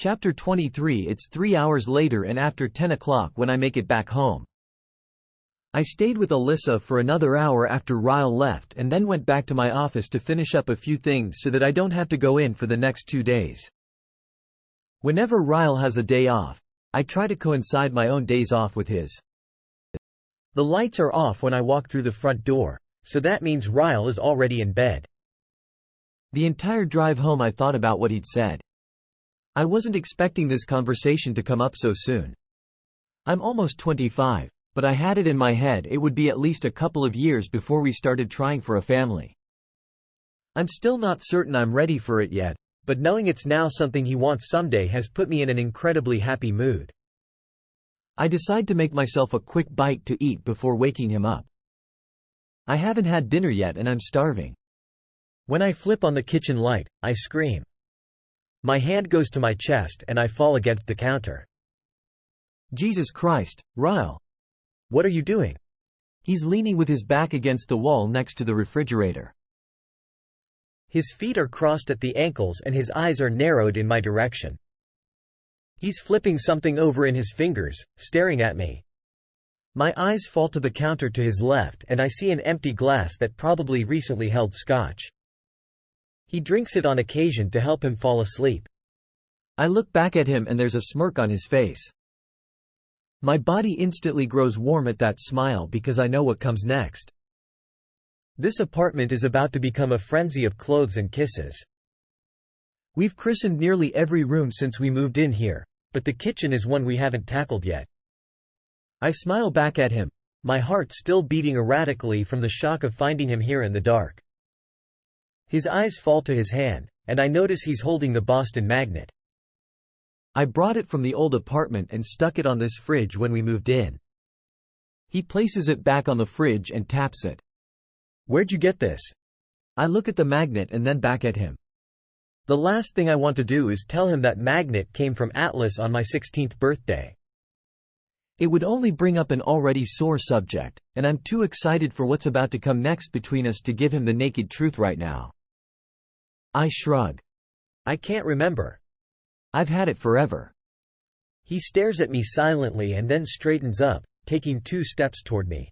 Chapter 23. It's 3 hours later and after 10 o'clock when I make it back home. I stayed with Alyssa for another hour after Ryle left and then went back to my office to finish up a few things so that I don't have to go in for the next 2 days. Whenever Ryle has a day off, I try to coincide my own days off with his. The lights are off when I walk through the front door, so that means Ryle is already in bed. The entire drive home I thought about what he'd said. I wasn't expecting this conversation to come up so soon. I'm almost 25, but I had it in my head it would be at least a couple of years before we started trying for a family. I'm still not certain I'm ready for it yet, but knowing it's now something he wants someday has put me in an incredibly happy mood. I decide to make myself a quick bite to eat before waking him up. I haven't had dinner yet and I'm starving. When I flip on the kitchen light, I scream. My hand goes to my chest and I fall against the counter. Jesus Christ, Ryle. What are you doing? He's leaning with his back against the wall next to the refrigerator. His feet are crossed at the ankles and his eyes are narrowed in my direction. He's flipping something over in his fingers, staring at me. My eyes fall to the counter to his left and I see an empty glass that probably recently held scotch. He drinks it on occasion to help him fall asleep. I look back at him and there's a smirk on his face. My body instantly grows warm at that smile because I know what comes next. This apartment is about to become a frenzy of clothes and kisses. We've christened nearly every room since we moved in here, but the kitchen is one we haven't tackled yet. I smile back at him, my heart still beating erratically from the shock of finding him here in the dark. His eyes fall to his hand, and I notice he's holding the Boston magnet. I brought it from the old apartment and stuck it on this fridge when we moved in. He places it back on the fridge and taps it. Where'd you get this? I look at the magnet and then back at him. The last thing I want to do is tell him that magnet came from Atlas on my 16th birthday. It would only bring up an already sore subject, and I'm too excited for what's about to come next between us to give him the naked truth right now. I shrug. I can't remember. I've had it forever. He stares at me silently and then straightens up, taking 2 steps toward me.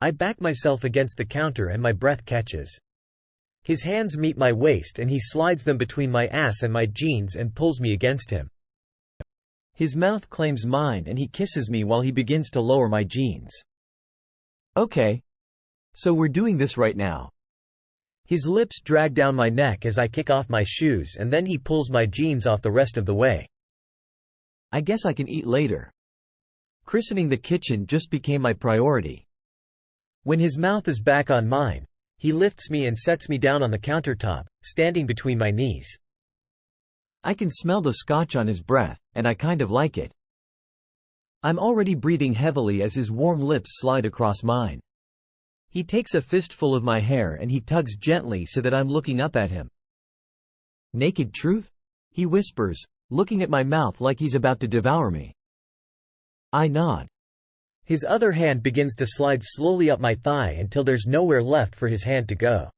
I back myself against the counter and my breath catches. His hands meet my waist and he slides them between my ass and my jeans and pulls me against him. His mouth claims mine and he kisses me while he begins to lower my jeans. Okay. So we're doing this right now. His lips drag down my neck as I kick off my shoes and then he pulls my jeans off the rest of the way. I guess I can eat later. Christening the kitchen just became my priority. When his mouth is back on mine, he lifts me and sets me down on the countertop, standing between my knees. I can smell the scotch on his breath, and I kind of like it. I'm already breathing heavily as his warm lips slide across mine. He takes a fistful of my hair and he tugs gently so that I'm looking up at him. Naked truth? He whispers, looking at my mouth like he's about to devour me. I nod. His other hand begins to slide slowly up my thigh until there's nowhere left for his hand to go.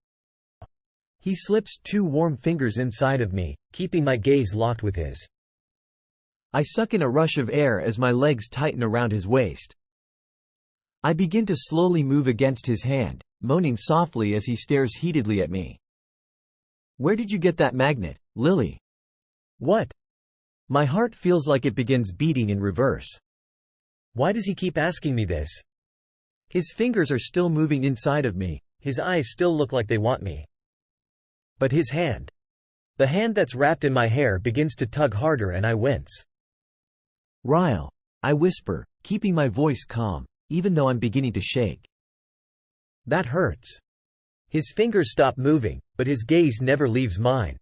He slips 2 warm fingers inside of me, keeping my gaze locked with his. I suck in a rush of air as my legs tighten around his waist. I begin to slowly move against his hand, moaning softly as he stares heatedly at me. Where did you get that magnet, Lily? What? My heart feels like it begins beating in reverse. Why does he keep asking me this? His fingers are still moving inside of me, his eyes still look like they want me. But his hand, the hand that's wrapped in my hair, begins to tug harder and I wince. Ryle, I whisper, keeping my voice calm, even though I'm beginning to shake. That hurts. His fingers stop moving, but his gaze never leaves mine.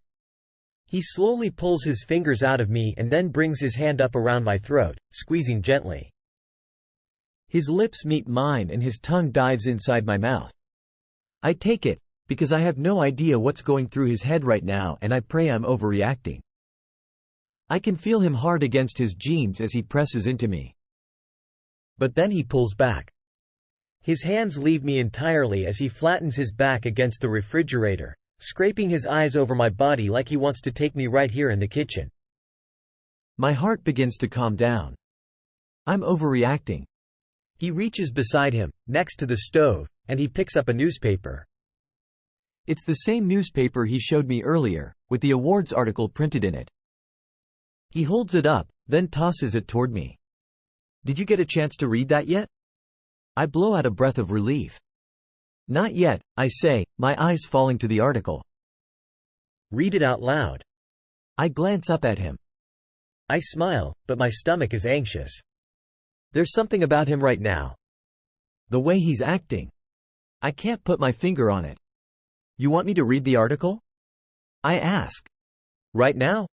He slowly pulls his fingers out of me and then brings his hand up around my throat, squeezing gently. His lips meet mine and his tongue dives inside my mouth. I take it, because I have no idea what's going through his head right now and I pray I'm overreacting. I can feel him hard against his jeans as he presses into me. But then he pulls back. His hands leave me entirely as he flattens his back against the refrigerator, scraping his eyes over my body like he wants to take me right here in the kitchen. My heart begins to calm down. I'm overreacting. He reaches beside him, next to the stove, and he picks up a newspaper. It's the same newspaper he showed me earlier, with the awards article printed in it. He holds it up, then tosses it toward me. Did you get a chance to read that yet? I blow out a breath of relief. Not yet, I say, my eyes falling to the article. Read it out loud. I glance up at him. I smile, but my stomach is anxious. There's something about him right now. The way he's acting. I can't put my finger on it. You want me to read the article? I ask. Right now?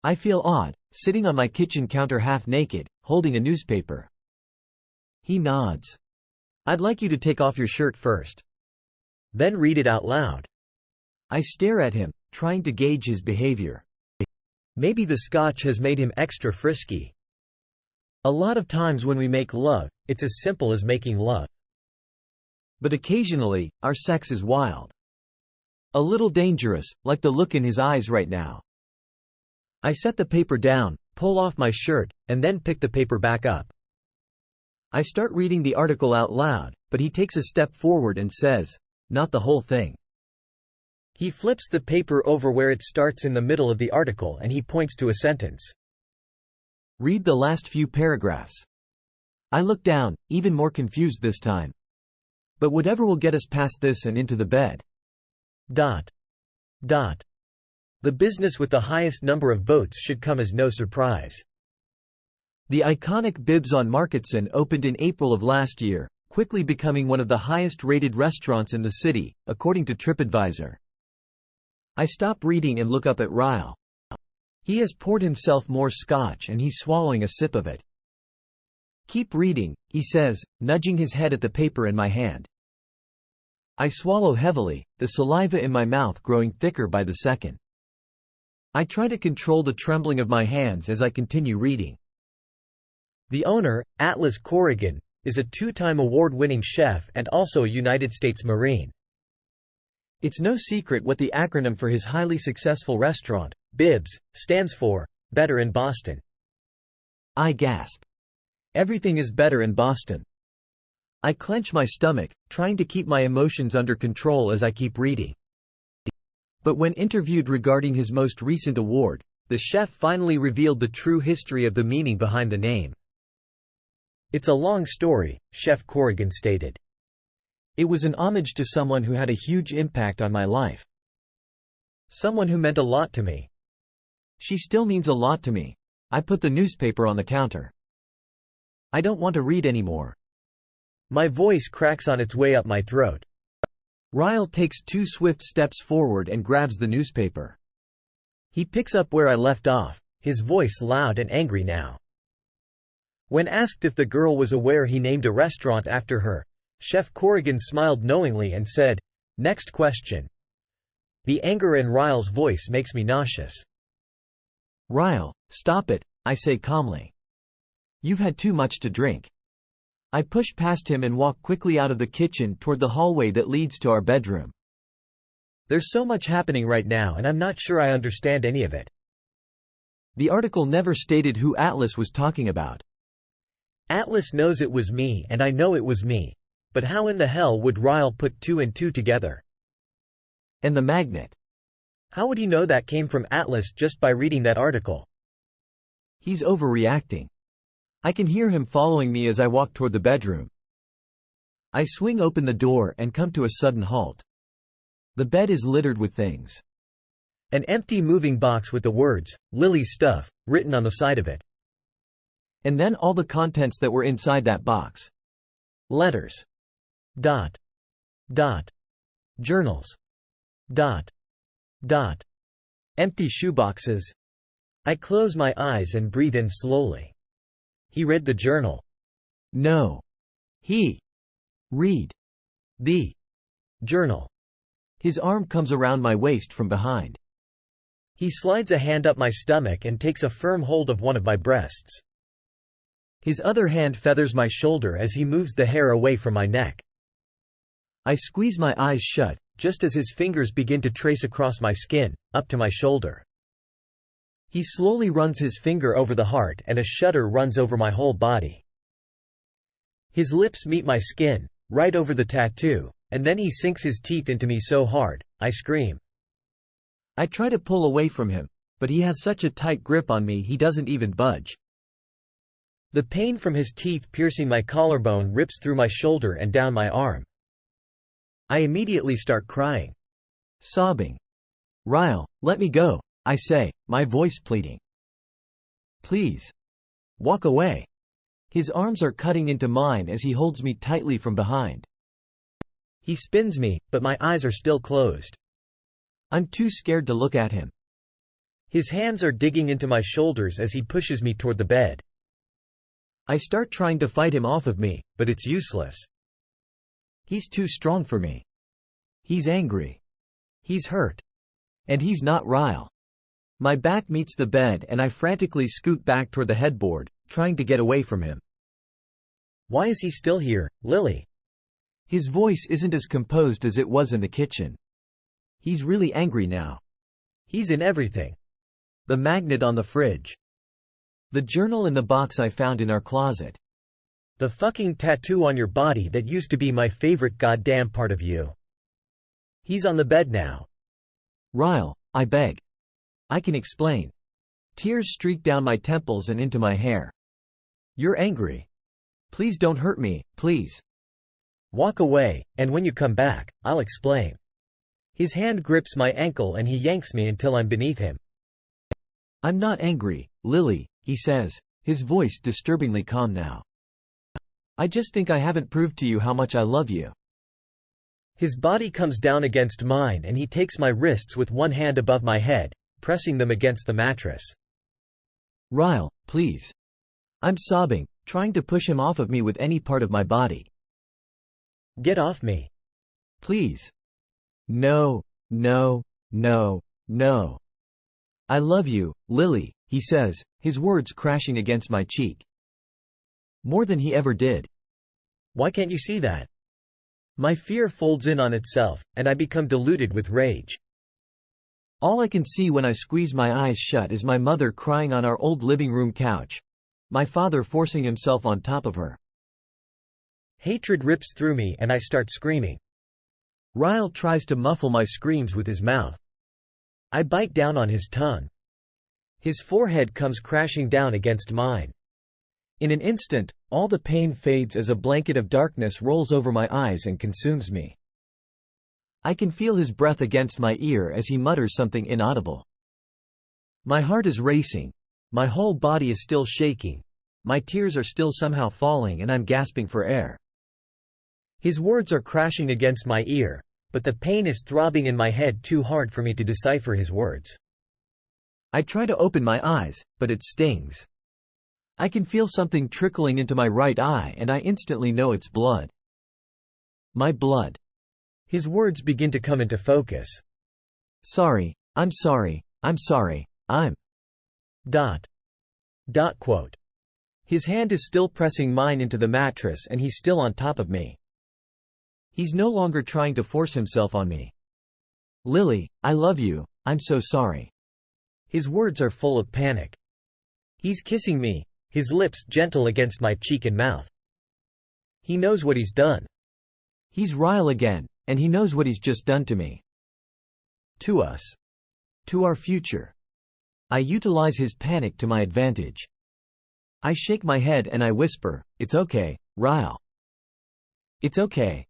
I feel odd, sitting on my kitchen counter half naked, holding a newspaper. He nods. I'd like you to take off your shirt first. Then read it out loud. I stare at him, trying to gauge his behavior. Maybe the scotch has made him extra frisky. A lot of times when we make love, it's as simple as making love. But occasionally, our sex is wild. A little dangerous, like the look in his eyes right now. I set the paper down, pull off my shirt, and then pick the paper back up. I start reading the article out loud, but he takes a step forward and says, "Not the whole thing." He flips the paper over where it starts in the middle of the article and he points to a sentence. Read the last few paragraphs. I look down, even more confused this time. But whatever will get us past this and into the bed. ... The business with the highest number of votes should come as no surprise. The iconic Bibs on Marketson opened in April of last year, quickly becoming one of the highest-rated restaurants in the city, according to TripAdvisor. I stop reading and look up at Ryle. He has poured himself more scotch and he's swallowing a sip of it. Keep reading, he says, nudging his head at the paper in my hand. I swallow heavily, the saliva in my mouth growing thicker by the second. I try to control the trembling of my hands as I continue reading. The owner, Atlas Corrigan, is a two-time award-winning chef and also a United States Marine. It's no secret what the acronym for his highly successful restaurant, Bibs, stands for: Better in Boston. I gasp. Everything is better in Boston. I clench my stomach, trying to keep my emotions under control as I keep reading. But when interviewed regarding his most recent award, the chef finally revealed the true history of the meaning behind the name. It's a long story, Chef Corrigan stated. It was an homage to someone who had a huge impact on my life. Someone who meant a lot to me. She still means a lot to me. I put the newspaper on the counter. I don't want to read anymore. My voice cracks on its way up my throat. Ryle takes 2 swift steps forward and grabs the newspaper. He picks up where I left off, his voice loud and angry now. When asked if the girl was aware he named a restaurant after her, Chef Corrigan smiled knowingly and said, "Next question." The anger in Ryle's voice makes me nauseous. Ryle, stop it, I say calmly. You've had too much to drink. I push past him and walk quickly out of the kitchen toward the hallway that leads to our bedroom. There's so much happening right now and I'm not sure I understand any of it. The article never stated who Atlas was talking about. Atlas knows it was me and I know it was me. But how in the hell would Ryle put 2 and 2 together? And the magnet. How would he know that came from Atlas just by reading that article? He's overreacting. I can hear him following me as I walk toward the bedroom. I swing open the door and come to a sudden halt. The bed is littered with things. An empty moving box with the words, "Lily's stuff," written on the side of it. And then all the contents that were inside that box. Letters. Journals. Empty shoeboxes. I close my eyes and breathe in slowly. He read the journal. No. He. Read. The. Journal. His arm comes around my waist from behind. He slides a hand up my stomach and takes a firm hold of one of my breasts. His other hand feathers my shoulder as he moves the hair away from my neck. I squeeze my eyes shut, just as his fingers begin to trace across my skin, up to my shoulder. He slowly runs his finger over the heart and a shudder runs over my whole body. His lips meet my skin, right over the tattoo, and then he sinks his teeth into me so hard, I scream. I try to pull away from him, but he has such a tight grip on me he doesn't even budge. The pain from his teeth piercing my collarbone rips through my shoulder and down my arm. I immediately start crying. Sobbing. Ryle, let me go, I say, my voice pleading. Please. Walk away. His arms are cutting into mine as he holds me tightly from behind. He spins me, but my eyes are still closed. I'm too scared to look at him. His hands are digging into my shoulders as he pushes me toward the bed. I start trying to fight him off of me, but it's useless. He's too strong for me. He's angry. He's hurt. And he's not Ryle. My back meets the bed and I frantically scoot back toward the headboard, trying to get away from him. Why is he still here, Lily? His voice isn't as composed as it was in the kitchen. He's really angry now. He's in everything. The magnet on the fridge. The journal in the box I found in our closet. The fucking tattoo on your body that used to be my favorite goddamn part of you. He's on the bed now. Ryle, I beg. I can explain. Tears streak down my temples and into my hair. You're angry. Please don't hurt me, please. Walk away, and when you come back, I'll explain. His hand grips my ankle and he yanks me until I'm beneath him. I'm not angry, Lily, he says, his voice disturbingly calm now. I just think I haven't proved to you how much I love you. His body comes down against mine and he takes my wrists with one hand above my head, pressing them against the mattress. Ryle, please. I'm sobbing, trying to push him off of me with any part of my body. Get off me. Please. No, no, no, no. I love you, Lily, he says, his words crashing against my cheek. More than he ever did. Why can't you see that? My fear folds in on itself, and I become diluted with rage. All I can see when I squeeze my eyes shut is my mother crying on our old living room couch. My father forcing himself on top of her. Hatred rips through me and I start screaming. Ryle tries to muffle my screams with his mouth. I bite down on his tongue. His forehead comes crashing down against mine. In an instant, all the pain fades as a blanket of darkness rolls over my eyes and consumes me. I can feel his breath against my ear as he mutters something inaudible. My heart is racing. My whole body is still shaking. My tears are still somehow falling and I'm gasping for air. His words are crashing against my ear, but the pain is throbbing in my head too hard for me to decipher his words. I try to open my eyes, but it stings. I can feel something trickling into my right eye and I instantly know it's blood. My blood. His words begin to come into focus. Sorry, I'm sorry, I'm sorry, I'm... ... His hand is still pressing mine into the mattress and he's still on top of me. He's no longer trying to force himself on me. Lily, I love you, I'm so sorry. His words are full of panic. He's kissing me, his lips gentle against my cheek and mouth. He knows what he's done. He's Ryle again, and he knows what he's just done to me. To us. To our future. I utilize his panic to my advantage. I shake my head and I whisper, "It's okay, Ryle. It's okay.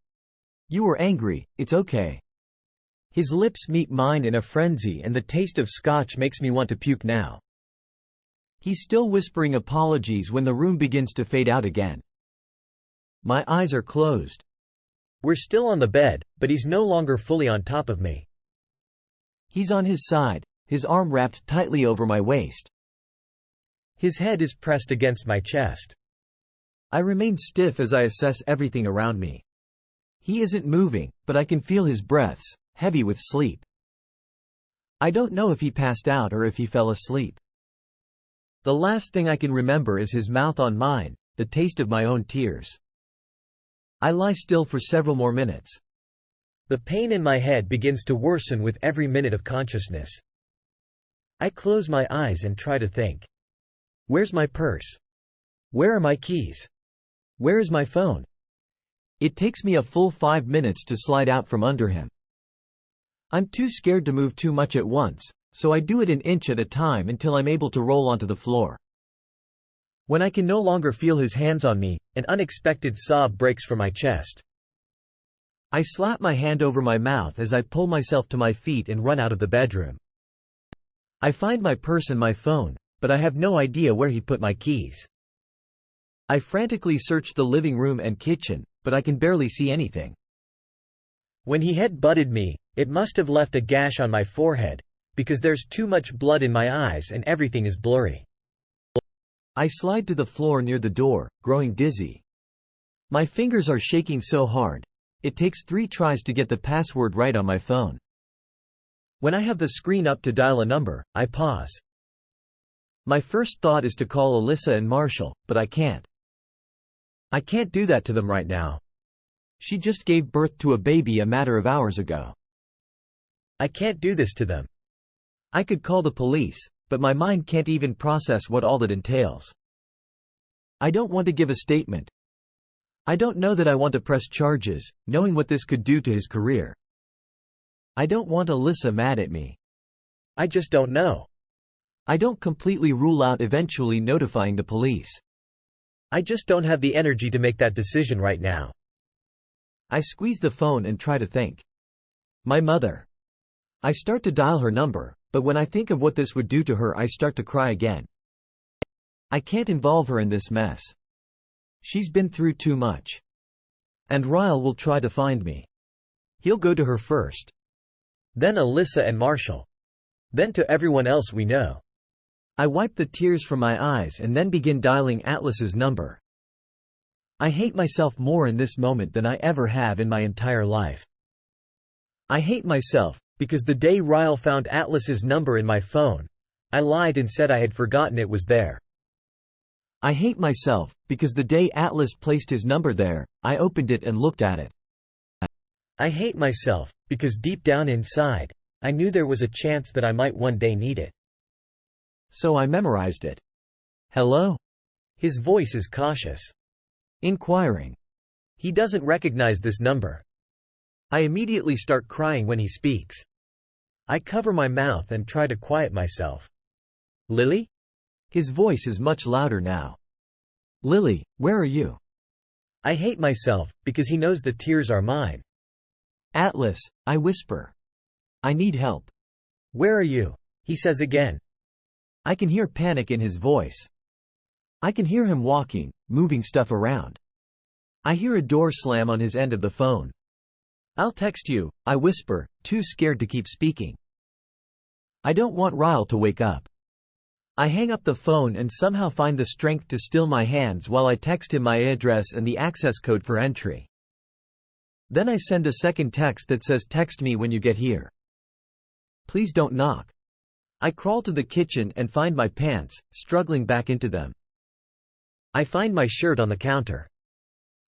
You were angry, it's okay." His lips meet mine in a frenzy and the taste of scotch makes me want to puke now. He's still whispering apologies when the room begins to fade out again. My eyes are closed. We're still on the bed, but he's no longer fully on top of me. He's on his side, his arm wrapped tightly over my waist. His head is pressed against my chest. I remain stiff as I assess everything around me. He isn't moving, but I can feel his breaths, heavy with sleep. I don't know if he passed out or if he fell asleep. The last thing I can remember is his mouth on mine, the taste of my own tears. I lie still for several more minutes. The pain in my head begins to worsen with every minute of consciousness. I close my eyes and try to think. Where's my purse? Where are my keys? Where is my phone? It takes me a full 5 minutes to slide out from under him. I'm too scared to move too much at once, so I do it an inch at a time until I'm able to roll onto the floor. When I can no longer feel his hands on me, an unexpected sob breaks from my chest. I slap my hand over my mouth as I pull myself to my feet and run out of the bedroom. I find my purse and my phone, but I have no idea where he put my keys. I frantically search the living room and kitchen, but I can barely see anything. When he head-butted me, it must have left a gash on my forehead, because there's too much blood in my eyes and everything is blurry. I slide to the floor near the door, growing dizzy. My fingers are shaking so hard. It takes 3 tries to get the password right on my phone. When I have the screen up to dial a number, I pause. My first thought is to call Alyssa and Marshall, but I can't. I can't do that to them right now. She just gave birth to a baby a matter of hours ago. I can't do this to them. I could call the police, but my mind can't even process what all that entails. I don't want to give a statement. I don't know that I want to press charges, knowing what this could do to his career. I don't want Alyssa mad at me. I just don't know. I don't completely rule out eventually notifying the police. I just don't have the energy to make that decision right now. I squeeze the phone and try to think. My mother. I start to dial her number, but when I think of what this would do to her, I start to cry again. I can't involve her in this mess. She's been through too much. And Ryle will try to find me. He'll go to her first. Then Alyssa and Marshall. Then to everyone else we know. I wipe the tears from my eyes and then begin dialing Atlas's number. I hate myself more in this moment than I ever have in my entire life. I hate myself, because the day Ryle found Atlas's number in my phone, I lied and said I had forgotten it was there. I hate myself, because the day Atlas placed his number there, I opened it and looked at it. I hate myself, because deep down inside, I knew there was a chance that I might one day need it. So I memorized it. Hello? His voice is cautious. Inquiring. He doesn't recognize this number. I immediately start crying when he speaks. I cover my mouth and try to quiet myself. Lily? His voice is much louder now. Lily, where are you? I hate myself, because he knows the tears are mine. Atlas, I whisper. I need help. Where are you? He says again. I can hear panic in his voice. I can hear him walking, moving stuff around. I hear a door slam on his end of the phone. I'll text you, I whisper, too scared to keep speaking. I don't want Ryle to wake up. I hang up the phone and somehow find the strength to still my hands while I text him my address and the access code for entry. Then I send a second text that says, "Text me when you get here. Please don't knock." I crawl to the kitchen and find my pants, struggling back into them. I find my shirt on the counter.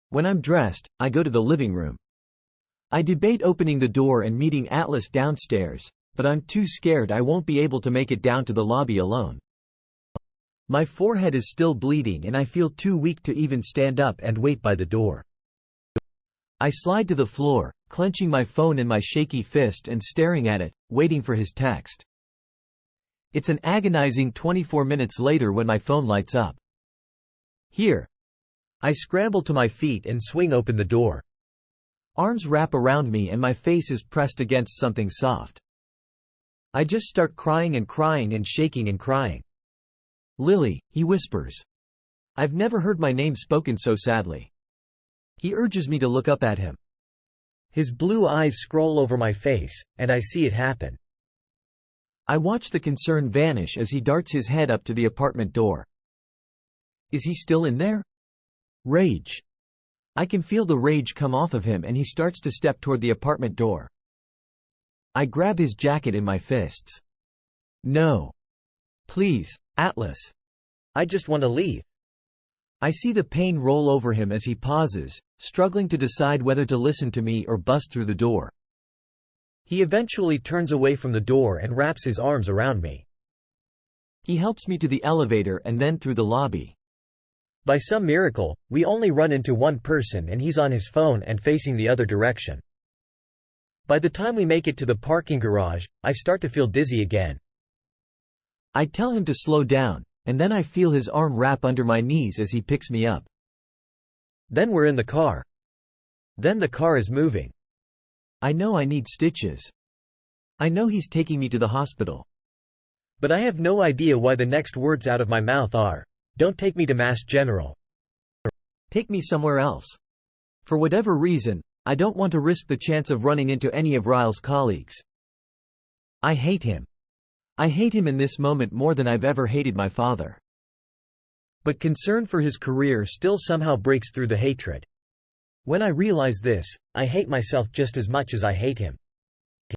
When I'm dressed, I go to the living room. I debate opening the door and meeting Atlas downstairs, but I'm too scared I won't be able to make it down to the lobby alone. My forehead is still bleeding and I feel too weak to even stand up and wait by the door. I slide to the floor, clenching my phone in my shaky fist and staring at it, waiting for his text. It's an agonizing 24 minutes later when my phone lights up. Here. I scramble to my feet and swing open the door. Arms wrap around me and my face is pressed against something soft. I just start crying and shaking and crying. Lily, he whispers. I've never heard my name spoken so sadly. He urges me to look up at him. His blue eyes scroll over my face, and I see it happen. I watch the concern vanish as he darts his head up to the apartment door. Is he still in there? Rage. I can feel the rage come off of him and he starts to step toward the apartment door. I grab his jacket in my fists. No. Please, Atlas. I just want to leave. I see the pain roll over him as he pauses, struggling to decide whether to listen to me or bust through the door. He eventually turns away from the door and wraps his arms around me. He helps me to the elevator and then through the lobby. By some miracle, we only run into one person and he's on his phone and facing the other direction. By the time we make it to the parking garage, I start to feel dizzy again. I tell him to slow down, and then I feel his arm wrap under my knees as he picks me up. Then we're in the car. Then the car is moving. I know I need stitches. I know he's taking me to the hospital. But I have no idea why the next words out of my mouth are, "Don't take me to Mass General. Take me somewhere else." For whatever reason, I don't want to risk the chance of running into any of Ryle's colleagues. I hate him. I hate him in this moment more than I've ever hated my father. But concern for his career still somehow breaks through the hatred. When I realize this, I hate myself just as much as I hate him.